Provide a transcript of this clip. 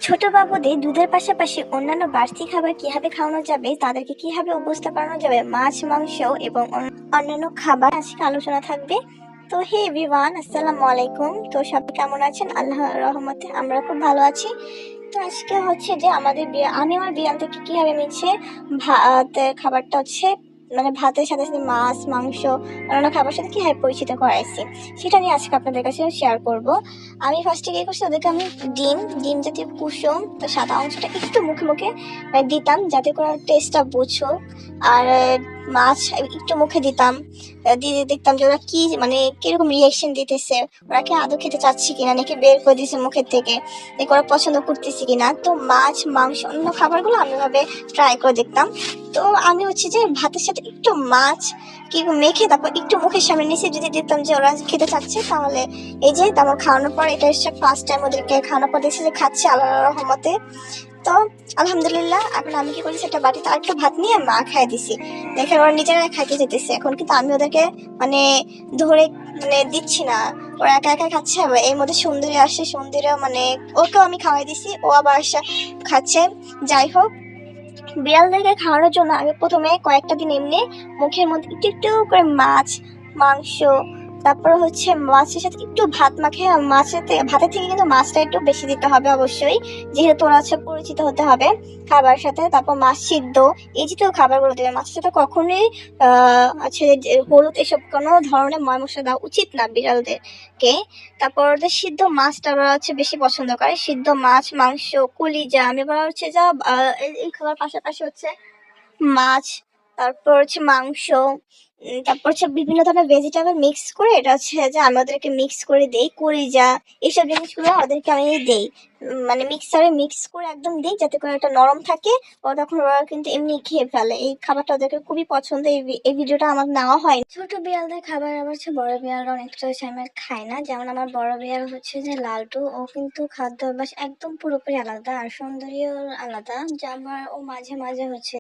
ছোট বাবুদের দুধের পাশাপাশি অন্যান্য বাড়তি খাবার কিভাবে খাওয়ানো যাবে, তাদেরকে কিভাবে অভ্যস্ত করানো যাবে মাছ মাংস এবং অন্যান্য খাবার আজকে আলোচনা থাকবে। তো হে এভরিওয়ান, আসসালামু আলাইকুম। তো সবাই কেমন আছেন? আল্লাহর রহমতে আমরা খুব ভালো আছি। তো আজকে হচ্ছে যে আমি আমার বিড়াল থেকে কিভাবে নিচ্ছে ভাতের খাবারটা হচ্ছে মানে ভাতের সাথে সাথে মাছ মাংস অন্যান্য খাবার সাথে কিভাবে পরিচিত করাইছি সেটা নিয়ে আজকে আপনাদের কাছে শেয়ার করব। আমি ফার্স্টে কি করছি, ওদেরকে আমি ডিম ডিম জাতীয় কুসুম তো সাদা অংশটা একটু মুখে মুখে দিতাম যাতে করে টেস্টটা বুঝুক। আর মাছ একটু মুখে দিতাম, দিয়ে দেখতাম যে ওরা কি মানে কিরকম রিয়াকশন দিতেছে, ওরা কি আদৌ খেতে চাচ্ছে কিনা নাকি বের করে দিচ্ছে মুখের থেকে, দেখে ওরা পছন্দ করতেছে কিনা। তো মাছ মাংস অন্য খাবারগুলো আমি ভাবে ট্রাই করে দেখতাম। তো আমি হচ্ছে যে ভাতের সাথে একটু মাছ কি মেখে তারপর একটু মুখের সামনে নিচে যদি দিতাম যে ওরা খেতে চাচ্ছে, তাহলে এই যে তারপর খাওয়ানোর পর এটা হচ্ছে ফার্স্ট টাইম ওদেরকে খাওয়ানোর পর দেখছি যে খাচ্ছে আল্লাহর রহমতে। তো আলহামদুলিল্লাহ, এখন আমি কি করেছি, একটা বাটিতে আর একটু ভাত নিয়ে মা খাই দিছি। দেখেন ওরা নিজেরা খাইতে যেতেছে এখন, কিন্তু আমি ওদেরকে মানে ধরে দিচ্ছি না, ওরা একা একা খাচ্ছে। এর মধ্যে সুন্দরী আসে, সুন্দরী মানে ওকেও আমি খাওয়াই দিছি, ও আবার আসে খাচ্ছে। যাই হোক, বিড়ালদেরকে খাওয়ানোর জন্য আমি প্রথমে কয়েকটা দিন এমনি মুখের মধ্যে একটু একটু করে মাছ মাংস, তারপর হচ্ছে মাছের সাথে একটু ভাত মাখে, ভাতের থেকে কিন্তু মাছটা একটু বেশি দিতে হবে অবশ্যই, যেহেতু ওরা হচ্ছে পরিচিত হতে হবে খাবার সাথে। তারপর মাছ সিদ্ধ, এই জাতীয় খাবারগুলো দেবে। মাছের সাথে কখনোই হচ্ছে যে হলুদ এসব কোনো ধরনের ময় মশলা দেওয়া উচিত না বিড়ালদেরকে। তারপর ওদের সিদ্ধ মাছটা ওরা হচ্ছে বেশি পছন্দ করে, সিদ্ধ মাছ মাংস কলিজা। আমি বলা হচ্ছে যা এই খাবার পাশাপাশি হচ্ছে মাছ, তারপর হচ্ছে মাংস, তারপর হচ্ছে বিভিন্ন ধরনের ভেজিটেবল মিক্স করে এটা হচ্ছে যে আমি ওদেরকে মিক্স করে দেই। কলিজা এইসব জিনিসগুলো ওদেরকে আমি দেই, মানে মিক্সারে মিক্স করে একদম দিই যাতে করে এটা নরম থাকে। ও তখন ওরা কিন্তু এমনি খেয়ে ফেলে। এই খাবারটা ওদেরকে খুবই পছন্দ। এই ভিডিওটা আমার নেওয়া হয়। ছোট বিড়ালদের খাবার আবার হচ্ছে বড় বিড়ালরা অনেকটা হচ্ছে আমি খাই না। যেমন আমার বড় বিড়াল হচ্ছে যে লালটু, ও কিন্তু খাদ্য অভ্যাস একদম পুরোপুরি আলাদা, আর সৌন্দর্য আলাদা। যে আমার ও মাঝে মাঝে হচ্ছে